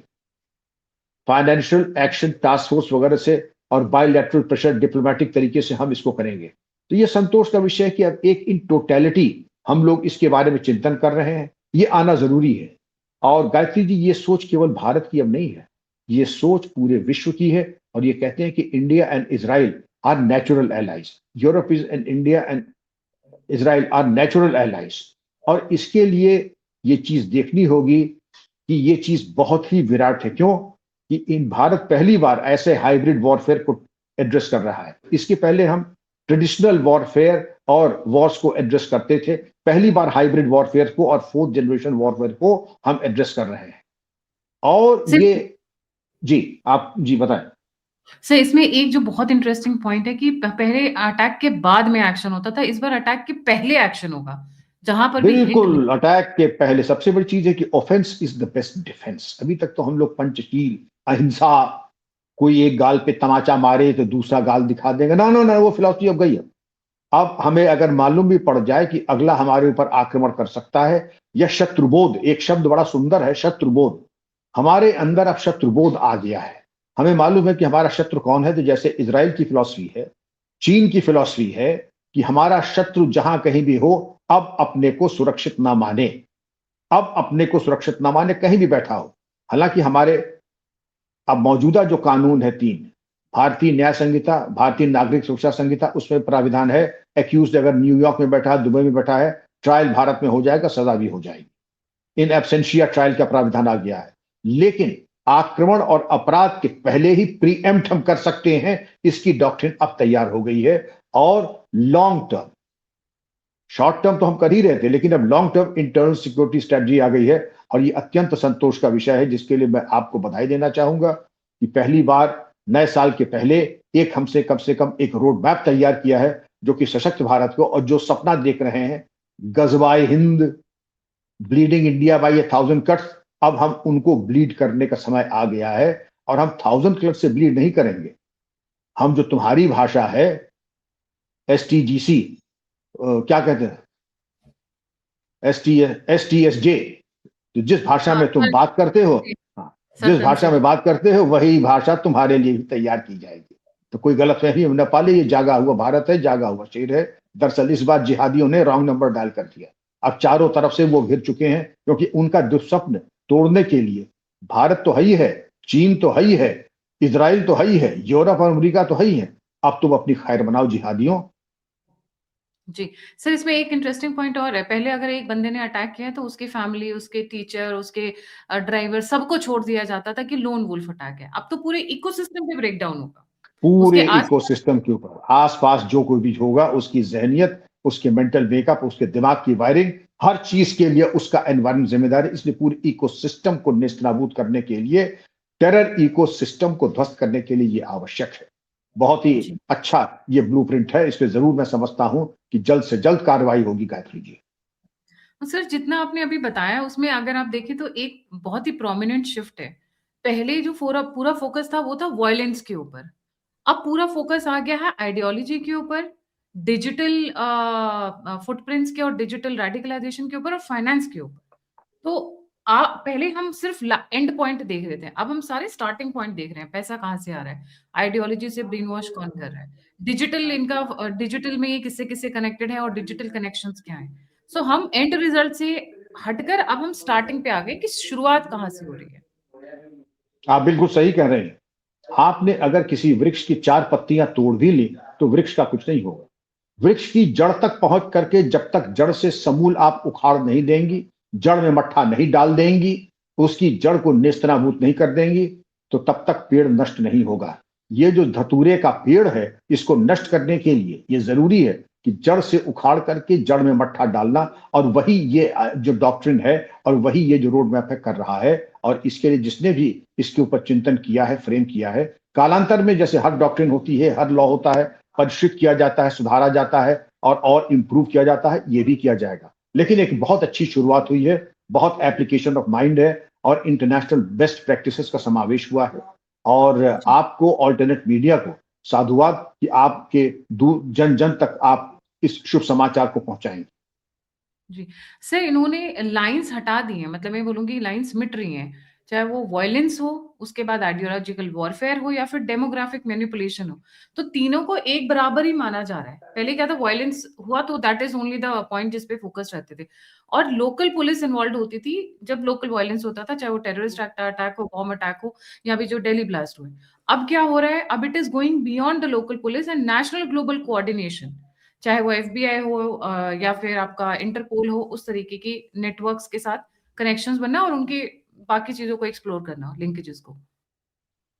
financial action task force वगैरह से और बायलैटरल प्रेशर, डिप्लोमेटिक तरीके से हम इसको करेंगे। तो ये संतोष का विषय है कि अब एक इन टोटलिटी हम लोग इसके बारे में चिंतन कर रहे हैं, ये आना जरूरी है। और गायत्री जी, ये सोच केवल भारत की अब नहीं है, ये सोच पूरे विश्व की है। और ये कहते हैं कि India and Israel are natural allies, Europe is and India and Israel are natural allies. और इसके लिए ये चीज देखनी होगी कि ये चीज बहुत ही विराट है। क्यों? कि इन भारत पहली बार ऐसे हाइब्रिड वॉरफेयर को एड्रेस कर रहा है। इसके पहले हम ट्रेडिशनल वॉरफेयर और वॉर्स को एड्रेस करते थे, पहली बार हाइब्रिड वॉरफेयर को और फोर्थ जनरेशन वॉरफेयर को हम एड्रेस कर रहे हैं। और ये जी, आप जी बताएं। सर, इसमें एक जो बहुत इंटरेस्टिंग पॉइंट है कि पहले अटैक के बाद में एक्शन होता था, इस बार अटैक के पहले एक्शन होगा, जहां पर भी हिंट बिल्कुल, अटैक के पहले। सबसे बड़ी चीज है कि offence is the best defence. अभी तक तो हम लोग पंचशील, अहिंसा, कोई एक गाल पे तमाचा मारे तो दूसरा गाल दिखा देंगे, ना ना ना, वो फिलॉसफी अब गई है। अब हमें अगर मालूम भी पड़ जाए कि अगला हमारे ऊपर आक्रमण कर सकता है, या शत्रुबोध, एक शब्द बड़ा सुंदर है, शत्रुबोध, हमारे अंदर अब शत्रुबोध आ गया है। हमें मालूम है कि हमारा शत्रु कौन है। तो जैसे इजराइल की फिलॉसफी है, चीन की फिलॉसफी है कि हमारा शत्रु जहां कहीं भी हो, अब अपने को सुरक्षित ना माने, अब अपने को सुरक्षित ना माने, कहीं भी बैठा हो। हालांकि हमारे अब मौजूदा जो कानून है, तीन, भारतीय न्याय संहिता, भारतीय नागरिक सुरक्षा संहिता, उसमें प्राविधान है, एक्यूज अगर न्यूयॉर्क में बैठा है, दुबई में बैठा है, ट्रायल भारत में हो जाएगा, सजा भी हो जाएगी। इन एब्सेंशिया ट्रायल का प्राविधान आ गया है। लेकिन आक्रमण और अपराध के पहले ही प्रीएम्प्ट हम कर सकते हैं, इसकी डॉक्ट्रिन अब तैयार हो गई है। और लॉन्ग टर्म, शॉर्ट टर्म तो हम कर ही रहे थे, लेकिन अब long term internal security strategy आ गई है। और ये अत्यंत संतोष का विषय है, जिसके लिए मैं आपको बधाई देना चाहूंगा कि पहली बार नए साल के पहले एक हमसे कम से कम एक रोड मैप तैयार किया है, जो कि सशक्त भारत को, और जो सपना देख रहे हैं, गजवाए हिंद, ब्लीडिंग इंडिया बाय 1000 कट्स, अब हम उनको ब्लीड करने का समय आ गया है। और हम 1000 कट से ब्लीड नहीं करेंगे। हम जो तुम्हारी भाषा है, एसटीजीसी, क्या कहते हैं, एसटीएसजे, तो जिस भाषा में तुम बात करते हो, हाँ, जिस भाषा में बात करते हो, वही भाषा तुम्हारे लिए भी तैयार की जाएगी। तो कोई गलतफहमी न पाले, ये जागा हुआ भारत है, जागा हुआ शेर है। दरअसल इस बार जिहादियों ने रॉन्ग नंबर डायल कर दिया। अब चारों तरफ से वो घिर चुके हैं, क्योंकि उनका दुस्वप्न तोड़ने के लिए भारत तो है ही है, चीन तो है ही है, इजराइल तो है ही है, यूरोप और अमेरिका तो है ही है। अब तुम अपनी खैर बनाओ जिहादियों। जी, सर, इसमें एक इंटरेस्टिंग पॉइंट और है। पहले अगर एक बंदे ने अटैक किया है तो उसकी फैमिली, उसके टीचर, उसके ड्राइवर, सबको छोड़ दिया जाता था कि लोन वुल्फ अटैक है। अब तो पूरे इकोसिस्टम पे ब्रेकडाउन होगा। पूरे उसके आस-पास इकोसिस्टम के ऊपर, आसपास जो कोई भी होगा, उसकी जहनियत, उसके मेंटल मेकअप, उसके दिमाग की वायरिंग, हर चीज के लिए उसका एनवायरमेंट जिम्मेदार है। इसलिए पूरे इकोसिस्टम को नेस्तनाबूद करने के लिए, टेरर इकोसिस्टम को ध्वस्त करने के लिए ये आवश्यक है। बहुत ही जी। अच्छा ये ब्लूप्रिंट है। इस पे जरूर मैं समझता हूं कि जल्द से जल्द कार्रवाई होगी, गायत्री जी। सर, जितना आपने अभी बताया उसमें अगर आप देखें तो एक बहुत ही प्रोमिनेंट शिफ्ट है। पहले जो पूरा पूरा फोकस था वो था वॉयलेंस के ऊपर। अब पूरा फोकस आ गया है आइडियोलॉजी के ऊपर, डिजिटल फुटप्रिंट्स के और डिजिटल रेडिकलाइजेशन के ऊपर और फाइनेंस के ऊपर। तो पहले हम सिर्फ एंड पॉइंट देख रहे थे, अब हम सारे स्टार्टिंग पॉइंट देख रहे हैं। पैसा कहाँ से आ रहा है, आइडियोलॉजी से ब्रेन वॉश कौन कर रहा है, डिजिटल में ये किससे किससे कनेक्टेड है और डिजिटल कनेक्शंस क्या है। सो हम एंड रिजल्ट से हटकर अब हम स्टार्टिंग पे आ गए कि शुरुआत कहाँ से हो रही है। आप बिल्कुल सही कह रहे हैं। आपने अगर किसी वृक्ष की 4 पत्तियां तोड़ भी ली तो वृक्ष का कुछ नहीं होगा। वृक्ष की जड़ तक पहुंच करके जब तक जड़ से समूल आप उखाड़ नहीं देंगी, जड़ में मट्ठा नहीं डाल देंगी, उसकी जड़ को नेस्तनाबूत नहीं कर देंगी, तो तब तक पेड़ नष्ट नहीं होगा। ये जो धतूरे का पेड़ है, इसको नष्ट करने के लिए ये जरूरी है कि जड़ से उखाड़ करके जड़ में मट्ठा डालना, और वही ये जो डॉक्ट्रिन है और वही ये जो रोड मैप है कर रहा है। और इसके लिए जिसने भी इसके ऊपर चिंतन किया है, फ्रेम किया है, कालांतर में जैसे हर डॉक्ट्रिन होती है, हर लॉ होता है, परिष्कृत किया जाता है, सुधारा जाता है और इम्प्रूव किया जाता है, ये भी किया जाएगा। लेकिन एक बहुत अच्छी शुरुआत हुई है, बहुत एप्लीकेशन ऑफ माइंड है और इंटरनेशनल बेस्ट प्रैक्टिसेस का समावेश हुआ है। और आपको ऑल्टरनेट मीडिया को साधुवाद कि आपके दूर जन जन तक आप इस शुभ समाचार को पहुंचाएंगे। जी। सर, इन्होंने लाइन्स हटा दी हैं, मतलब मैं बोलूँगी लाइन्स मिट रही हैं। चाहे वो वॉयलेंस हो, उसके बाद आइडियोलॉजिकल वॉरफेयर हो या फिर डेमोग्राफिक मैनिपुलेशन हो, तो तीनों को एक बराबर ही माना जा रहा है। पहले क्या था, वॉयलेंस हुआ तो that is only the point जिस पे फोकस रहते थे और लोकल पुलिस इन्वॉल्वड होती थी जब लोकल वॉयलेंस होता था, चाहे वो टेररिस्ट अटैक हो, बॉम्ब अटैक हो या अभी जो दिल्ली ब्लास्ट हुए। अब क्या हो रहा है, अब it is going beyond the local police and national global coordination, चाहे वो एफबीआई हो या फिर आपका इंटरपोल हो, उस तरीके की नेटवर्क्स के साथ कनेक्शंस बनना और उनकी बाकी चीजों को एक्सप्लोर करना, लिंकेजेस को।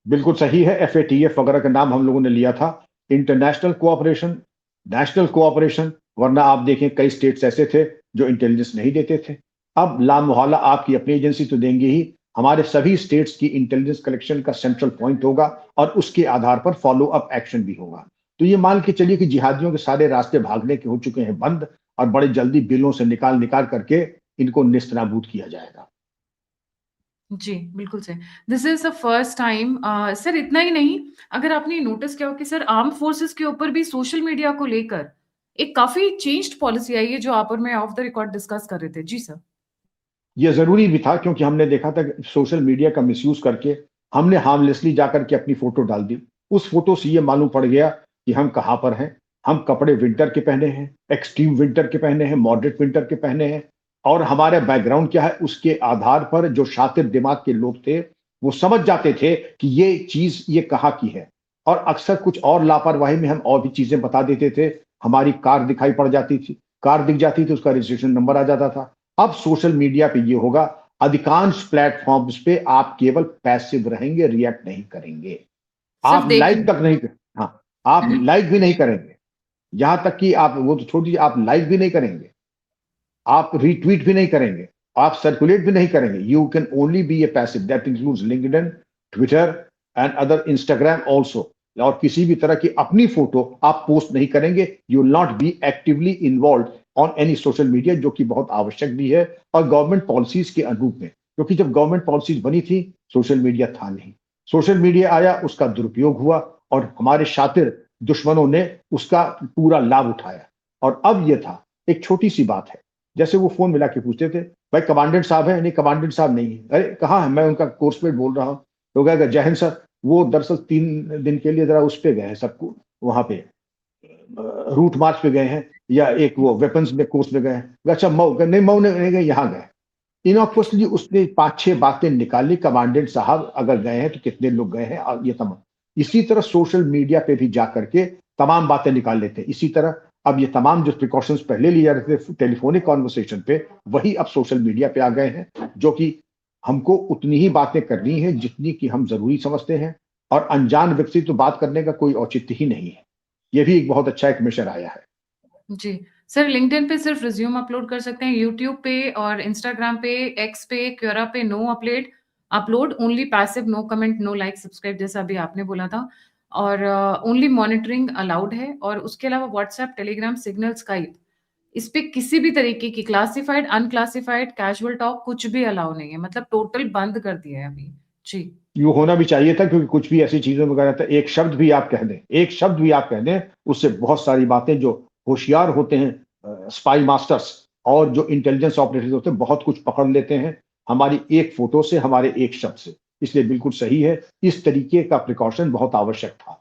बिल्कुल सही है। एफएटीएफ वगैरह का नाम हम लोगों ने लिया था, इंटरनेशनल कोऑपरेशन, नेशनल कोऑपरेशन। वरना आप देखें कई स्टेट्स ऐसे थे जो इंटेलिजेंस नहीं देते थे। अब लामोहल्ला आपकी अपनी एजेंसी तो देंगे ही, हमारे सभी स्टेट्स की इंटेलिजेंस कलेक्शन का सेंट्रल पॉइंट होगा और उसके आधार पर फॉलो अप एक्शन भी होगा। तो ये मान के चलिए कि जिहादियों के सारे रास्ते भागने के हो चुके हैं बंद, और बड़े जल्दी बिलों से निकाल निकाल करके इनको नेस्तनाबूद किया जाएगा। जी, बिल्कुल सही। This is the first time sir, इतना ही नहीं, अगर आपने नोटिस किया हो कि सर आर्म्ड फोर्सेस के ऊपर भी सोशल मीडिया को लेकर एक काफ़ी चेंज्ड पॉलिसी आई है, जो आप और मैं ऑफ द रिकॉर्ड डिस्कस कर रहे थे। जी सर। ये ज़रूरी भी था क्योंकि हमने देखा था कि सोशल मीडिया का मिसयूज़ करके हमने हार्मलेसली जाकर के अपनी फ़ोटो डाल दी। उस फ़ोटो से ये मालूम पड़ गया कि हम कहाँ पर हैं। हम कपड़े विंटर के पहने हैं, एक्सट्रीम विंटर के पहने हैं, मॉडरेट विंटर के पहने हैं, और हमारा बैकग्राउंड क्या है, उसके आधार पर जो शातिर दिमाग के लोग थे, वो समझ जाते थे कि ये चीज़ ये कहाँ की है। और अक्सर कुछ और लापरवाही में हम और भी चीज़ें बता देते थे। हमारी कार दिखाई पड़ जाती थी, कार दिख जाती थी, उसका रजिस्ट्रेशन नंबर आ जाता था। अब सोशल मीडिया पे ये होगा, अधिकांश प्लेटफॉर्म्स पे आप केवल पैसिव रहेंगे, रिएक्ट नहीं करेंगे। सिर्फ आप लाइक देखेंगे। तक नहीं, हाँ, आप लाइक भी नहीं करेंगे। यहां तक कि आप वो तो छोड़ दीजिए, आप लाइक भी नहीं करेंगे, आप रीट्वीट भी नहीं करेंगे, आप सर्कुलेट भी नहीं करेंगे। You can only be a passive, that includes LinkedIn, Twitter and other, Instagram also. और किसी भी तरह की अपनी फोटो आप पोस्ट नहीं करेंगे। You will not be actively involve on any social media, जो कि बहुत आवश्यक भी है और गवर्नमेंट पॉलिसीज के अनुरूप में। क्योंकि जब गवर्नमेंट पॉलिसीज बनी थी, सोशल मीडिया था नहीं। सोशल मीडिया आया, उसका दुरुपयोग हुआ और हमारे शातिर दुश्मनों ने उसका पूरा लाभ उठाया। और अब यह था, एक छोटी सी बात है, जैसे वो फोन मिला के पूछते थे, भाई कमांडेंट साहब है? नहीं, कमांडेंट साहब नहीं है। अरे कहाँ है? मैं उनका कोर्स में बोल रहा हूँ। तो कहेगा जय हिंद सर। वो दरअसल 3 दिन के लिए जरा उस पे गए हैं, सबको वहां पे रूट मार्च पे गए हैं, या एक वो वेपन्स में कोर्स में गए हैं। अच्छा मऊ नहीं, मऊ नहीं गए, यहाँ गए। इनऑक्वसली उसने 5-6 बातें निकाली, कमांडेंट साहब अगर गए हैं तो कितने लोग गए हैं, और ये तमाम। इसी तरह सोशल मीडिया पे भी जा करके तमाम बातें निकाल लेते हैं। इसी तरह अब ये तमाम जो प्रिकॉशंस पहले लिए जा रहे थे टेलीफोनिक कॉन्वर्सेशन पे, वही अब सोशल मीडिया पे आ गए हैं, जो कि हमको उतनी ही बातें करनी है जितनी कि हम जरूरी समझते हैं, और अनजान व्यक्ति तो बात करने का कोई औचित्य ही नहीं है। ये भी एक बहुत अच्छा एक मिशन आया है। जी। सर, लिंक्डइन पे सिर्फ रिज्यूम अपलोड कर सकते हैं, यूट्यूब पे और इंस्टाग्राम पे, एक्स पे, क्यूरा पे no upload only passive, no comment, no like, subscribe, जैसा अभी आपने बोला था। और ओनली मॉनिटरिंग अलाउड है और उसके अलावा व्हाट्सएप, टेलीग्राम, सिग्नल, स्काइप, इस पे किसी भी तरीके की क्लासिफाइड, अनक्लासिफाइड, कैजुअल टॉक कुछ भी अलाउ नहीं है, मतलब टोटल बंद कर दिया है अभी। जी। ये होना भी चाहिए था, क्योंकि कुछ भी ऐसी चीजों में गलत है, एक शब्द भी आप कह दें, एक शब्द भी आप कह दें, उससे बहुत सारी बातें, जो होशियार होते हैं स्पाई मास्टर्स और जो इंटेलिजेंस ऑपरेटर्स होते हैं, बहुत कुछ पकड़ लेते हैं। हमारी एक फोटो से, हमारे एक शब्द से। इसलिए बिल्कुल सही है, इस तरीके का प्रिकॉशन बहुत आवश्यक था।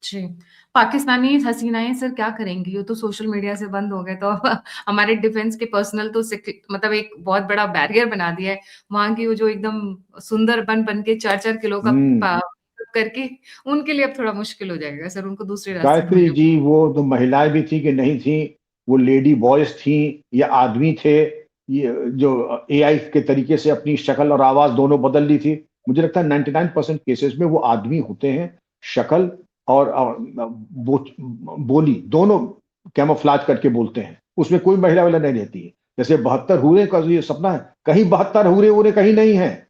जी। पाकिस्तानी हसीनाएँ सर क्या करेंगी? वो तो सोशल मीडिया से बंद हो गए, तो अब हमारे डिफेंस के पर्सनल तो मतलब एक बहुत बड़ा बैरियर बना दिया है। वहाँ की वो जो एकदम सुंदर बन के 4-4 किलो का हम्म। करके, उनके लिए अब थोड़ा मुश्किल हो जाएगा सर, उनको दूसरे रास्ते गायत्री ढूँढने जी, वो तो महिलाएं भी थी कि नहीं थी, वो लेडी बॉयज थी या आदमी थे, ये जो एआई के तरीके से अपनी शक्ल और आवाज दोनों बदल ली थी। मुझे लगता है 99% केसेस में वो आदमी होते हैं, शक्ल और बोली दोनों कैमोफ्लाज करके बोलते हैं, उसमें कोई महिला वाला नहीं रहती है। जैसे 72 हूरे का ये सपना है, कहीं 72 हूरे कहीं नहीं है।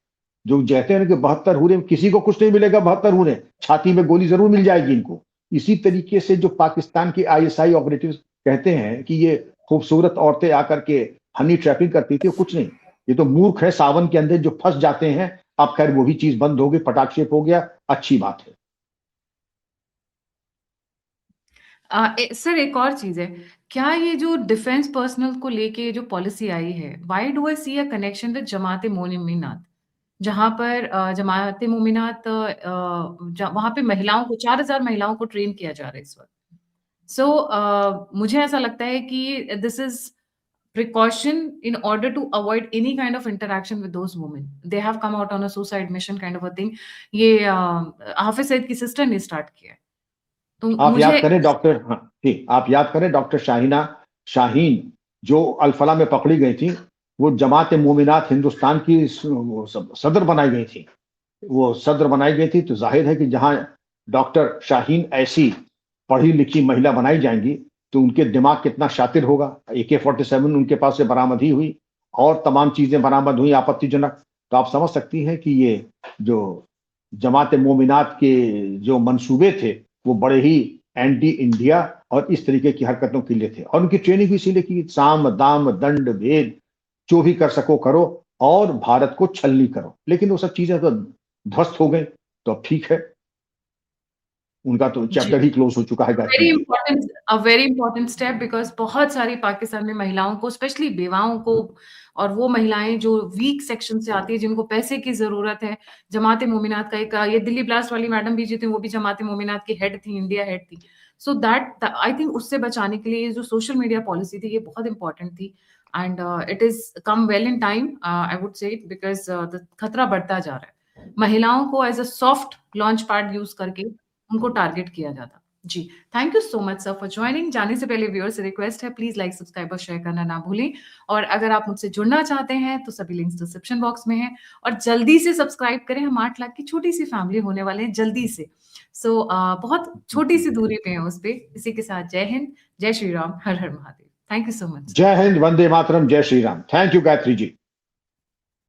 जो कहते हैं ना कि 72 हूरे, किसी को कुछ नहीं मिलेगा, 72 हूरे, छाती में गोली जरूर मिल जाएगी इनको। इसी तरीके से जो पाकिस्तान की आईएसआई ऑपरेटिव्स कहते हैं कि ये खूबसूरत औरतें आकर के हनी ट्रैपिंग करती थी, कुछ नहीं, ये तो मूर्ख है सावन के अंदर जो फंस जाते हैं। अब खैर वो भी चीज बंद हो गई, पटाक्षेप हो गया, अच्छी बात है। सर एक और चीज़ है, क्या ये जो डिफेंस पर्सनल को लेके जो पॉलिसी आई है, why do I see a connection with Jamaat e Mominat? जहाँ पर जमात-ए-मोमिनात वहाँ पे महिलाओं को 4000 महिलाओं को ट्रेन किया जा रहा है इस वक़्त। सो मुझे ऐसा लगता है कि this is precaution in order to avoid any kind of interaction with those women. They have come out on a suicide mission kind of a thing. ये हाफिज़ सईद की सिस्टर ने स्टार्ट किया है। तो आप मुझे याद करें डॉक्टर, हाँ ठीक, आप याद करें डॉक्टर शाहीना शाहीन जो अल-फला में पकड़ी गई थी, वो जमात ए मोमिनात हिंदुस्तान की सदर बनाई गई थी। वो सदर बनाई गई थी, तो जाहिर है कि जहां डॉक्टर शाहीन ऐसी पढ़ी लिखी महिला बनाई जाएंगी, तो उनके दिमाग कितना शातिर होगा। AK-47 उनके पास से बरामद ही हुई, और तमाम चीजें बरामद हुई आपत्तिजनक। तो आप समझ सकती हैं कि ये जो जमात मोमिनात के जो मंसूबे थे, वो बड़े ही एंटी इंडिया और इस तरीके की हरकतों के लिए थे, और उनकी ट्रेनिंग भी इसीलिए की, साम दाम दंड भेद, जो भी कर सको करो और भारत को छलनी करो। लेकिन वो सब चीजें तो ध्वस्त हो गई, तो अब ठीक है, उनका तो जी। चैप्टर ही क्लोज हो चुका है Gayatri ji. Very important step because बहुत सारी पाकिस्तान में महिलाओं को स्पेशली बेवाओं को और वो महिलाएँ जो वीक सेक्शन से आती है जिनको पैसे की ज़रूरत है, जमात-ए-मोमिनात का एक ये दिल्ली ब्लास्ट वाली मैडम भी जो थी वो भी जमात-ए-मोमिनात की हेड थी, इंडिया हेड थी। सो दैट आई थिंक उससे बचाने के लिए ये जो सोशल मीडिया पॉलिसी थी ये बहुत इंपॉर्टेंट थी and it is come well in time I would say because the खतरा बढ़ता जा रहा है। महिलाओं को as a soft launch pad use करके उनको टारगेट किया जाता। जी, thank you so much sir for joining. जाने से पहले व्यूअर्स से रिक्वेस्ट है प्लीज़ लाइक, सब्सक्राइब और शेयर करना ना भूलें और अगर आप मुझसे जुड़ना चाहते हैं तो सभी लिंक्स डिस्क्रिप्शन बॉक्स में हैं और जल्दी से सब्सक्राइब करें। हम 8 लाख की छोटी-सी फैमिली होने वाले हैं जल्दी से। सो बहुत छोटी-सी दूरी पे हैं उस पे। इसी के साथ जय हिंद, जय श्री राम, हर हर Mahadev. Thank you so much sir. Jai Hind, Vande Mataram, Jai Shri Ram. Thank you Gayatri ji.